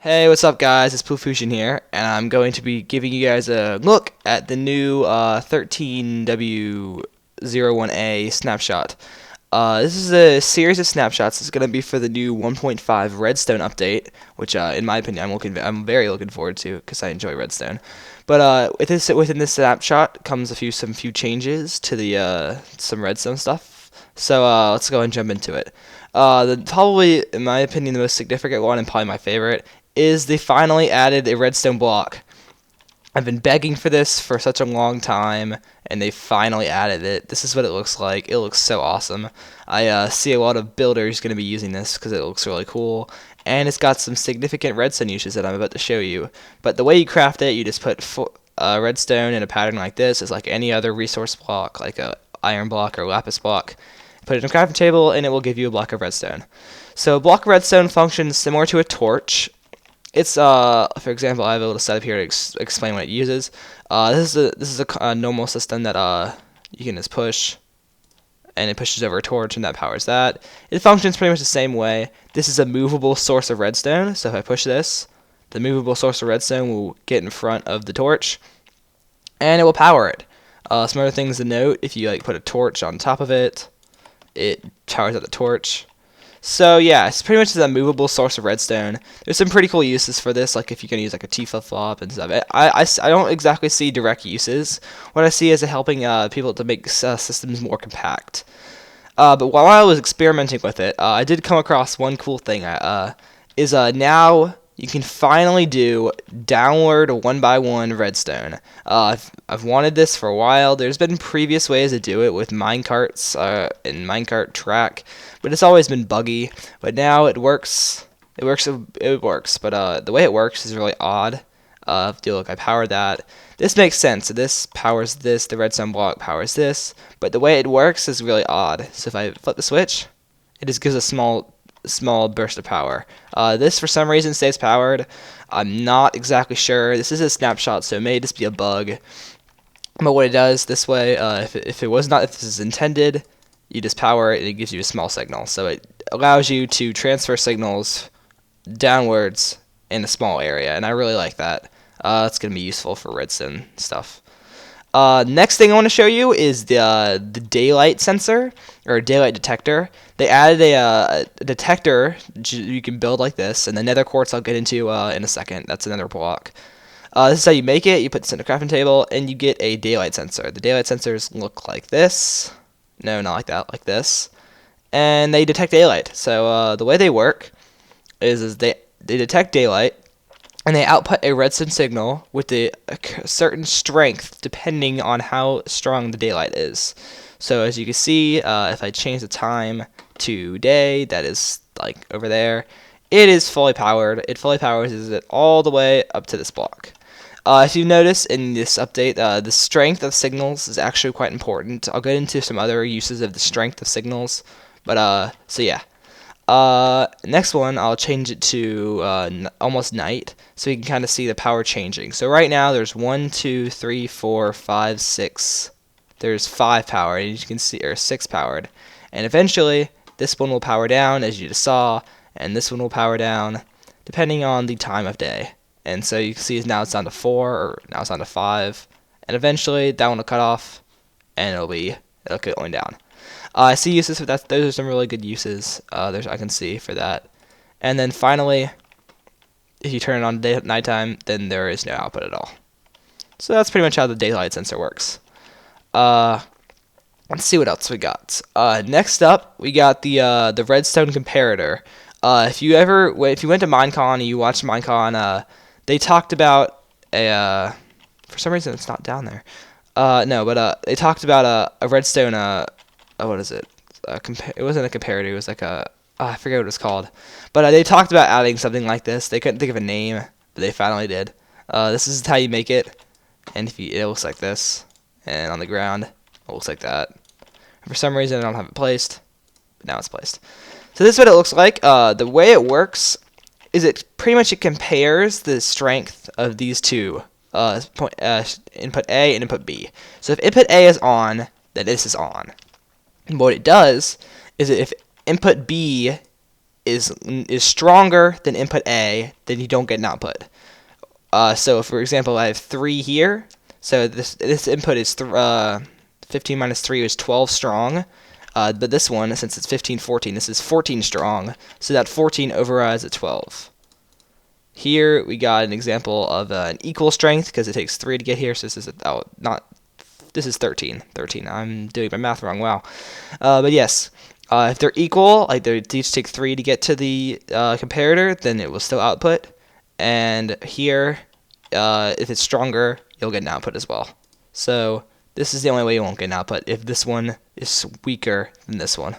Hey, what's up guys? It's Fusion here, and I'm going to be giving you guys a look at the new 13W01A Snapshot. This is a series of snapshots. It's going to be for the new 1.5 Redstone update, which, in my opinion, I'm very looking forward to because I enjoy Redstone. But within this snapshot comes some few changes to the some Redstone stuff. So let's go and jump into it. Probably, in my opinion, the most significant one and probably my favorite is they finally added a redstone block. I've been begging for this for such a long time, and they finally added it. This is what it looks like. It looks so awesome. I see a lot of builders going to be using this because it looks really cool, and it's got some significant redstone uses that I'm about to show you. But the way you craft it, you just put redstone in a pattern like this. It's like any other resource block, like a iron block or lapis block. Put it in a crafting table, and it will give you a block of redstone. So a block of redstone functions similar to a torch. It's for example, I have a little setup here to explain what it uses. This is a normal system that you can just push, and it pushes over a torch, and that powers that. It functions pretty much the same way. This is a movable source of redstone, so if I push this, the movable source of redstone will get in front of the torch, and it will power it. Some other things to note: if you put a torch on top of it, it powers up the torch. So yeah, it's pretty much a movable source of redstone. There's some pretty cool uses for this, like if you're gonna use like a T flip-flop and stuff. I don't exactly see direct uses. What I see is helping people to make systems more compact. But while I was experimenting with it, I did come across one cool thing. Now you can finally do downward 1x1 redstone. I've wanted this for a while. There's been previous ways to do it with minecarts and minecart track, but it's always been buggy. But now it works. It works. But the way it works is really odd. Look, I powered that. This makes sense. So this powers this. The redstone block powers this. But the way it works is really odd. So if I flip the switch, it just gives a small burst of power. This for some reason stays powered. I'm not exactly sure. This is a snapshot, so it may just be a bug. But what it does this way, if this is intended, you just power it and it gives you a small signal. So it allows you to transfer signals downwards in a small area, and I really like that. It's going to be useful for redstone stuff. Next thing I want to show you is the daylight sensor or daylight detector. They added a detector you can build like this, and the Nether Quartz I'll get into in a second. That's another block. This is how you make it. You put this in a crafting table, and you get a daylight sensor. The daylight sensors look like this. No, not like that. Like this, and they detect daylight. So the way they work is they detect daylight, and they output a redstone signal with a certain strength depending on how strong the daylight is. So as you can see, if I change the time to day, that is like over there, it is fully powered. It fully powers it all the way up to this block. If you notice in this update, the strength of signals is actually quite important. I'll get into some other uses of the strength of signals, but so yeah. Next one, I'll change it to almost night, so you can kind of see the power changing. So right now, there's 1, 2, 3, 4, 5, 6. There's 5 powered, and you can see, or 6 powered. And eventually, this one will power down, as you just saw, and this one will power down, depending on the time of day. And so you can see now it's down to 4, or now it's down to 5, and eventually that one will cut off, and it'll get going down. I see uses for that. Those are some really good uses. I can see for that. And then finally, if you turn it on at nighttime, then there is no output at all. So that's pretty much how the daylight sensor works. Let's see what else we got. Next up, we got the Redstone Comparator. If you went to Minecon and you watched Minecon, they talked about for some reason it's not down there. They talked about a redstone. What is it? It wasn't a comparator. It was like I forget what it was called. But they talked about adding something like this. They couldn't think of a name, but they finally did. This is how you make it, and it looks like this, and on the ground it looks like that. And for some reason I don't have it placed, but now it's placed. So this is what it looks like. The way it works is it compares the strength of these two input A and input B. So if input A is on, then this is on. And what it does is if input B is stronger than input A, then you don't get an output. So for example, I have 3 here. So this input is 15 minus 3 is 12 strong. But this one, since it's 15, 14, this is 14 strong. So that 14 overrides a 12. Here we got an example of an equal strength because it takes 3 to get here. So this is this is 13. 13. I'm doing my math wrong. Wow. But yes, if they're equal, like they each take 3 to get to the comparator, then it will still output. And here, if it's stronger, you'll get an output as well. So this is the only way you won't get an output, if this one is weaker than this one.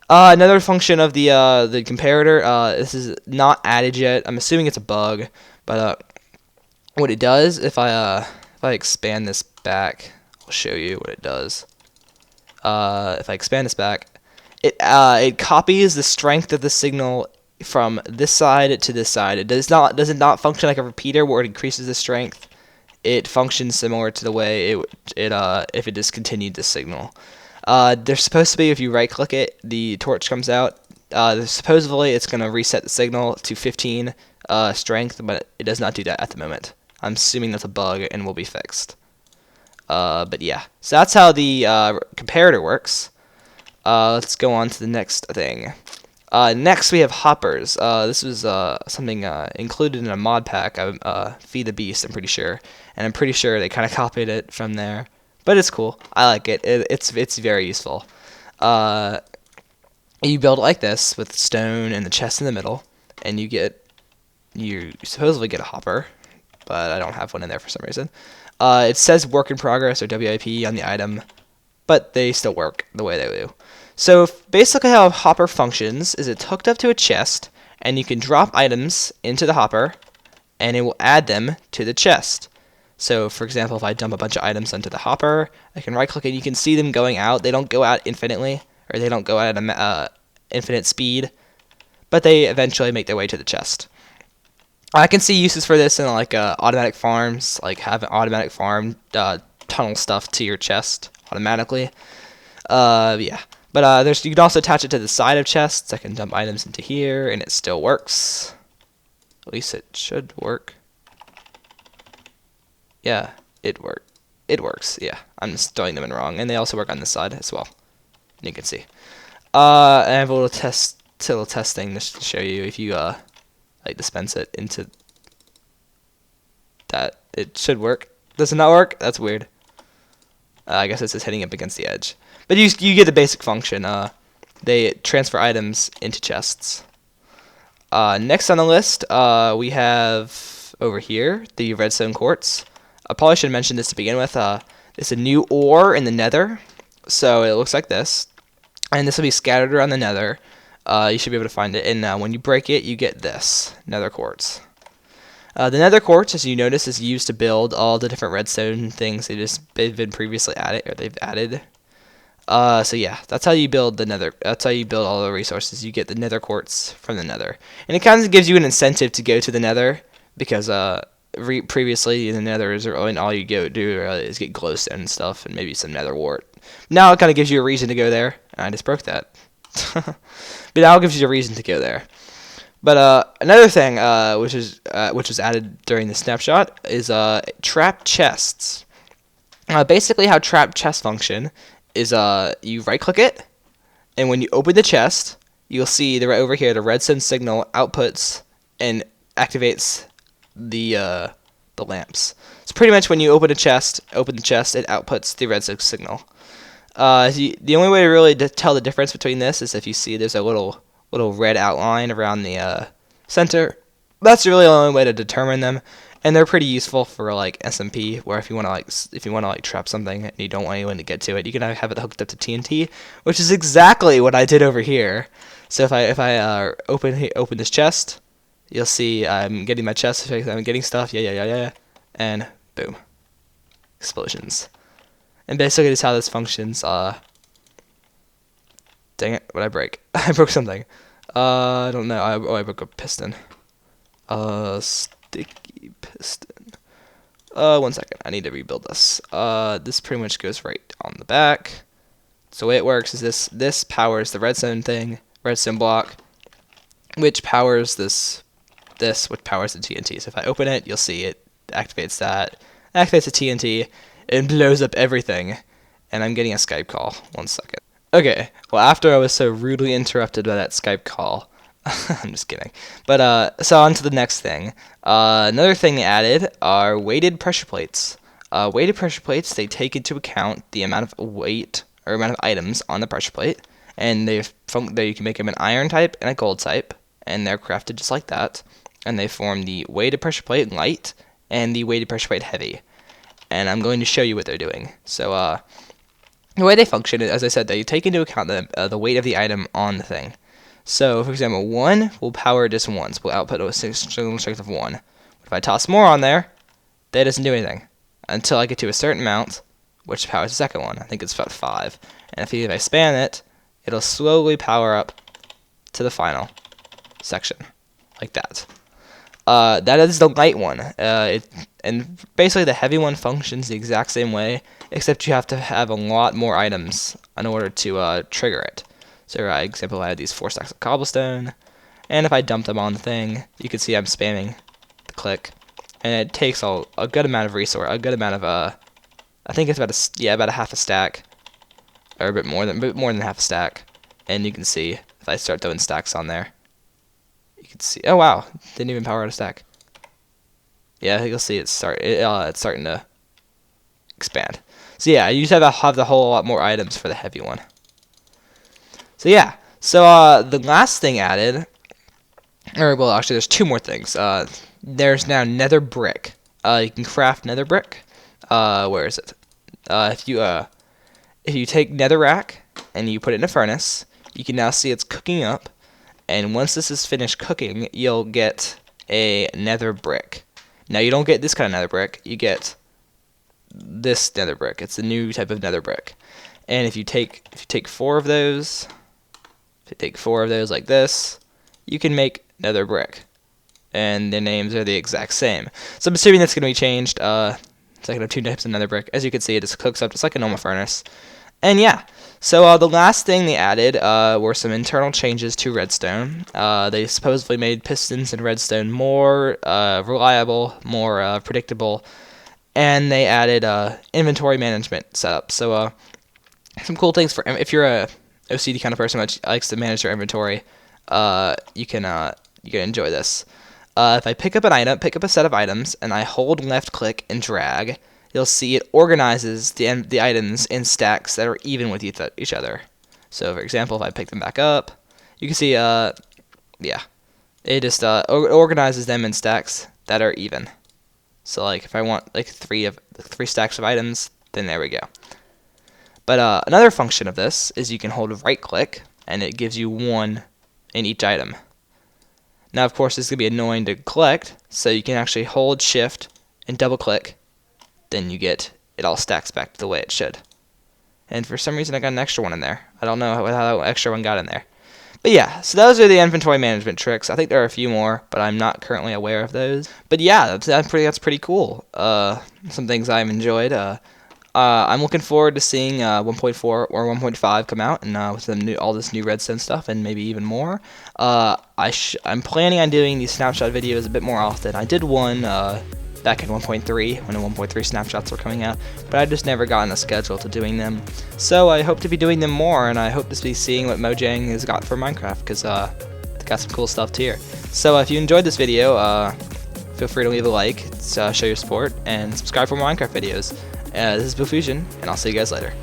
Another function of the comparator, this is not added yet. I'm assuming it's a bug, but what it does, if I expand this back, I'll show you what it does. If I expand this back, it copies the strength of the signal from this side to this side. It does not function like a repeater where it increases the strength. It functions similar to the way if it discontinued the signal. There's supposed to be, if you right click it, the torch comes out. Supposedly it's going to reset the signal to 15 strength, but it does not do that at the moment. I'm assuming that's a bug and will be fixed. But yeah, so that's how the comparator works. Let's go on to the next thing. Next we have hoppers. This was something included in a mod pack, Feed the Beast, I'm pretty sure. And I'm pretty sure they kind of copied it from there. But it's cool. I like it. It's very useful. You build it like this with stone and the chest in the middle, and you supposedly get a hopper, but I don't have one in there for some reason. It says work in progress or WIP on the item, but they still work the way they do. So basically how a hopper functions is it's hooked up to a chest, and you can drop items into the hopper, and it will add them to the chest. So for example, if I dump a bunch of items onto the hopper, I can right click and you can see them going out. They don't go out infinitely, or they don't go out at infinite speed, but they eventually make their way to the chest. I can see uses for this in like automatic farms, like have an automatic farm tunnel stuff to your chest automatically. Yeah. But you can also attach it to the side of chests. I can dump items into here, and it still works. At least it should work. Yeah, it works. Yeah, I'm just doing them in wrong, and they also work on this side as well. And you can see. And I have a little test thing to show you. If you like dispense it into that, it should work. Does it not work? That's weird. I guess it's just hitting up against the edge. But you get the basic function. They transfer items into chests. Next on the list, we have over here the Redstone Quartz. I probably should mention this to begin with. It's a new ore in the Nether, so it looks like this, and this will be scattered around the Nether. You should be able to find it, and when you break it, you get this Nether Quartz. The Nether Quartz, as you notice, is used to build all the different redstone things they've been previously added, or they've added. So yeah, that's how you build the Nether. That's how you build all the resources. You get the Nether Quartz from the Nether, and it kind of gives you an incentive to go to the Nether because previously in the Nether is really all you go do is get glowstone and stuff, and maybe some Nether wart. Now it kind of gives you a reason to go there. I just broke that, but now it gives you a reason to go there. But another thing which was added during the snapshot is trap chests. Basically, how trap chests function is you right click it, and when you open the chest, you'll see right over here the redstone signal outputs and activates the lamps. So pretty much when you open the chest, it outputs the redstone signal. The only way to really tell the difference between this is if you see there's a little red outline around the center. That's really the only way to determine them, and they're pretty useful for like SMP, where if you want to trap something and you don't want anyone to get to it, you can have it hooked up to TNT, which is exactly what I did over here. So if I open this chest, you'll see I'm getting my chest, I'm getting stuff, yeah, and boom, explosions. And basically that's how this functions. Dang it, what'd I break? I broke something. I don't know. I broke a piston. Sticky piston. 1 second. I need to rebuild this. This pretty much goes right on the back. So the way it works is this powers the redstone block, which powers which powers the TNT. So if I open it, you'll see it activates the TNT, and blows up everything. And I'm getting a Skype call. 1 second. Okay, well, after I was so rudely interrupted by that Skype call, I'm just kidding. But so on to the next thing. Another thing they added are weighted pressure plates. Weighted pressure plates, they take into account the amount of weight or amount of items on the pressure plate, and you can make them an iron type and a gold type, and they're crafted just like that. And they form the weighted pressure plate light and the weighted pressure plate heavy. And I'm going to show you what they're doing. So the way they function is, as I said, they take into account the weight of the item on the thing. So, for example, 1 will power just once, will output a single strength of 1. But if I toss more on there, that doesn't do anything until I get to a certain amount, which powers the second one. I think it's about 5. And if I span it, it'll slowly power up to the final section, like that. That is the light one. And basically the heavy one functions the exact same way, except you have to have a lot more items in order to trigger it. So, for example, I have these 4 stacks of cobblestone, and if I dump them on the thing, you can see I'm spamming the click, and it takes a good amount of resource, a good amount of I think it's about a half a stack, or a bit more than half a stack, and you can see if I start throwing stacks on there. You can see, oh wow, didn't even power out a stack. Yeah, you'll see it's starting to expand. So yeah, you just have the whole lot more items for the heavy one. So yeah, so the last thing added, or well, actually there's 2 more things. There's now Nether Brick. You can craft Nether Brick. Where is it? If you take Netherrack and you put it in a furnace, you can now see it's cooking up. And once this is finished cooking, you'll get a Nether Brick. Now you don't get this kind of Nether Brick, you get this Nether Brick. It's a new type of Nether Brick. And if you take 4 of those, like this, you can make Nether Brick. And their names are the exact same. So I'm assuming that's going to be changed. It's like I have 2 types of Nether Brick. As you can see, it just cooks up just like a normal furnace. And yeah, so the last thing they added were some internal changes to Redstone. They supposedly made pistons in Redstone more reliable, more predictable, and they added inventory management setup. So some cool things for if you're a OCD kind of person that likes to manage their inventory, you can enjoy this. If I pick up a set of items, and I hold left click and drag, you'll see it organizes the items in stacks that are even with each other. So, for example, if I pick them back up, you can see, it just organizes them in stacks that are even. So, like, if I want like 3 stacks of items, then there we go. But another function of this is you can hold right click, and it gives you 1 in each item. Now, of course, this is going to be annoying to collect, so you can actually hold shift and double click. Then you get it all stacks back to the way it should. And for some reason I got an extra one in there. I don't know how that extra one got in there. But yeah, so those are the inventory management tricks. I think there are a few more, but I'm not currently aware of those. But yeah, that's pretty cool. Some things I've enjoyed. I'm looking forward to seeing 1.4 or 1.5 come out, and with all this new Redstone stuff, and maybe even more. I'm planning on doing these snapshot videos a bit more often. I did one back in 1.3 when the 1.3 snapshots were coming out, but I just never got on a schedule to doing them. So I hope to be doing them more, and I hope to be seeing what Mojang has got for Minecraft, because they got some cool stuff here. So if you enjoyed this video, feel free to leave a like, show your support, and subscribe for more Minecraft videos. This is Blue Fusion, and I'll see you guys later.